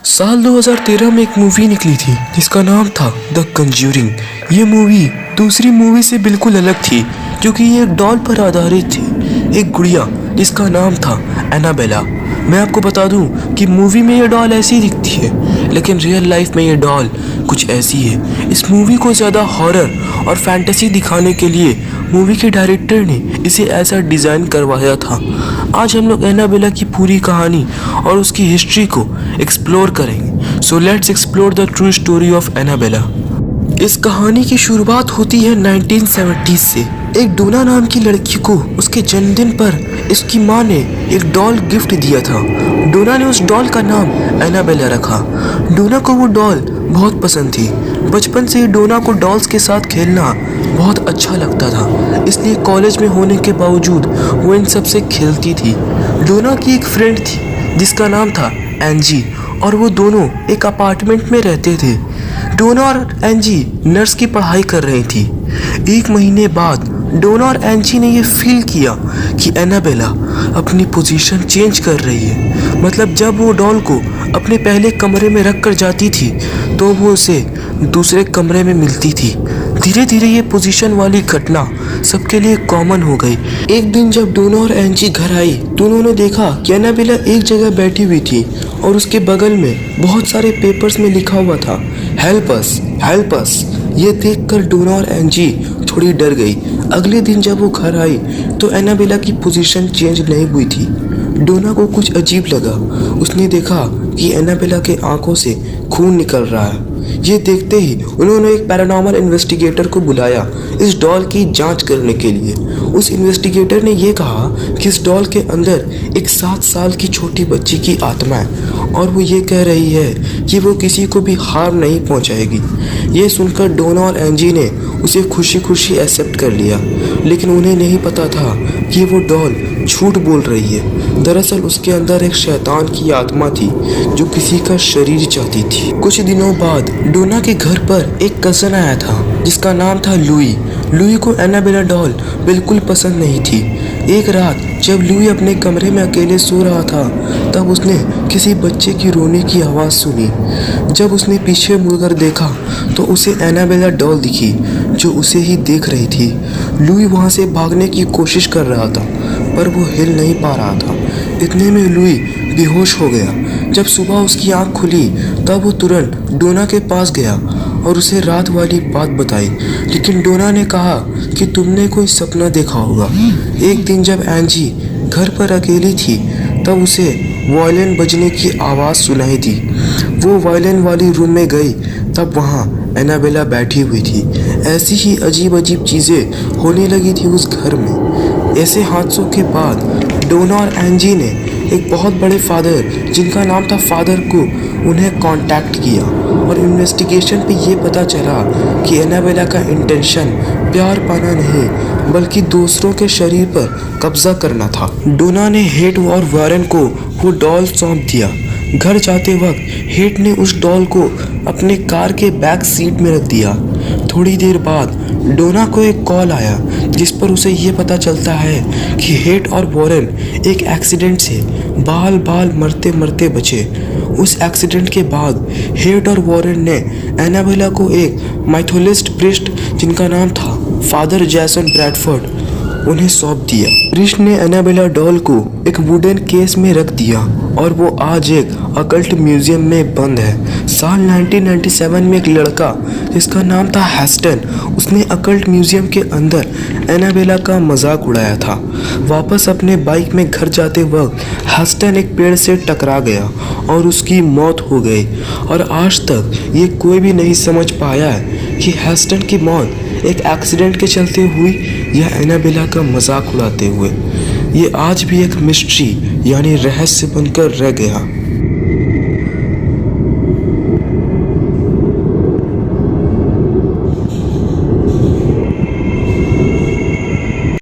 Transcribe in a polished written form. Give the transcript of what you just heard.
साल 2013 में एक मूवी निकली थी जिसका नाम था द कंज्यूरिंग। ये मूवी दूसरी मूवी से बिल्कुल अलग थी क्योंकि ये एक डॉल पर आधारित थी, एक गुड़िया जिसका नाम था एनाबेला। मैं आपको बता दूं कि मूवी में ये डॉल ऐसी दिखती है लेकिन रियल लाइफ में ये डॉल कुछ ऐसी है। इस मूवी को ज़्यादा हॉरर और फैंटेसी दिखाने के लिए मूवी के डायरेक्टर ने इसे ऐसा डिज़ाइन करवाया था। आज हम लोग एनाबेला की पूरी कहानी और उसकी हिस्ट्री को एक्सप्लोर करेंगे। So let's explore the true story of Annabella. इस कहानी की शुरुआत होती है 1970s से। एक डोना नाम की लड़की को उसके जन्मदिन पर इसकी माँ ने एक डॉल गिफ्ट दिया था। डोना ने उस डॉल का नाम एनाबेला रखा। डोना को वो डॉल बहुत पसंद थी। बचपन से ही डोना को डॉल्स के साथ खेलना बहुत अच्छा लगता था, इसलिए कॉलेज में होने के बावजूद वो इन सब से खेलती थी। डोना की एक फ्रेंड थी जिसका नाम था एंजी और वो दोनों एक अपार्टमेंट में रहते थे। डोना और एंजी नर्स की पढ़ाई कर रही थी। एक महीने बाद डोना और एंजी ने ये फील किया कि एनाबेला अपनी पोजीशन चेंज कर रही है। मतलब जब वो डॉल को अपने पहले कमरे में रख कर जाती थी तो वो उसे दूसरे कमरे में मिलती थी। धीरे धीरे ये पोजीशन वाली घटना सबके लिए कॉमन हो गई। एक दिन जब डोना और एंजी घर आई तो उन्होंने देखा कि एनाबेला एक जगह बैठी हुई थी और उसके बगल में बहुत सारे पेपर्स में लिखा हुआ था हेल्प अस, हेल्प अस। ये देखकर डोना और एंजी थोड़ी डर गई। अगले दिन जब वो घर आई तो एनाबेला की पोजीशन चेंज नहीं हुई थी। डोना को कुछ अजीब लगा। उसने देखा कि एनाबेला के आंखों से खून निकल रहा है। ये देखते ही उन्होंने एक पैरानॉर्मल इन्वेस्टिगेटर को बुलाया इस डॉल की जांच करने के लिए। उस इन्वेस्टिगेटर ने यह कहा कि इस डॉल के अंदर एक 7 साल की छोटी बच्ची की आत्मा है और वो ये कह रही है कि वो किसी को भी हार्म नहीं पहुंचाएगी। ये सुनकर डोना और एंजी ने उसे खुशी खुशी एक्सेप्ट कर लिया, लेकिन उन्हें नहीं पता था कि वो डॉल झूठ बोल रही है। दरअसल उसके अंदर एक शैतान की आत्मा थी जो किसी का शरीर चाहती थी। कुछ दिनों बाद डोना के घर पर एक कज़न आया था जिसका नाम था लुई। लुई को एनाबेला डॉल बिल्कुल पसंद नहीं थी। एक रात जब लुई अपने कमरे में अकेले सो रहा था तब उसने किसी बच्चे की रोने की आवाज़ सुनी। जब उसने पीछे मुड़कर देखा तो उसे एनाबेला डॉल दिखी जो उसे ही देख रही थी। लुई वहाँ से भागने की कोशिश कर रहा था पर वो हिल नहीं पा रहा था। इतने में लुई बेहोश हो गया। जब सुबह उसकी आंख खुली तब वो तुरंत डोना के पास गया और उसे रात वाली बात बताई, लेकिन डोना ने कहा कि तुमने कोई सपना देखा होगा। एक दिन जब एंजी घर पर अकेली थी तब उसे वायलिन बजने की आवाज़ सुनाई दी। वो वायलिन वाली रूम में गई तब वहाँ एनाबेला बैठी हुई थी। ऐसी ही अजीब अजीब चीज़ें होने लगी थी उस घर में। ऐसे हादसों के बाद डोना और एंजी ने एक बहुत बड़े फादर जिनका नाम था फादर को उन्हें कांटेक्ट किया और इन्वेस्टिगेशन पे ये पता चला कि एनाबेला का इंटेंशन प्यार पाना नहीं बल्कि दूसरों के शरीर पर कब्जा करना था। डोना ने हेट और वारेन को वो डॉल सौंप दिया। घर जाते वक्त हेट ने उस डॉल को अपने कार के बैक सीट में रख दिया। थोड़ी देर बाद डोना को एक कॉल आया जिस पर उसे ये पता चलता है कि हेट और वॉरेन एक एक्सीडेंट से बाल बाल मरते मरते बचे। उस एक्सीडेंट के बाद हेट और वॉरेन ने एनाबेला को एक माइथोलिस्ट प्रिस्ट जिनका नाम था फादर जैसन ब्रैडफोर्ड उन्हें सौंप दिया। प्रिस्ट ने एनाबेला डॉल को एक वुडन केस में रख दिया और वो आज एक अकल्ट म्यूजियम में बंद है। साल 1997 में एक लड़का जिसका नाम था हेस्टन उसने अकल्ट म्यूजियम के अंदर एनाबेला का मजाक उड़ाया था। वापस अपने बाइक में घर जाते वक्त हेस्टन एक पेड़ से टकरा गया और उसकी मौत हो गई और आज तक ये कोई भी नहीं समझ पाया है कि हेस्टन की मौत एक एक्सीडेंट के चलते हुई या एनाबेला का मजाक उड़ाते हुए। ये आज भी एक मिस्ट्री यानी रहस्य बनकर रह गया।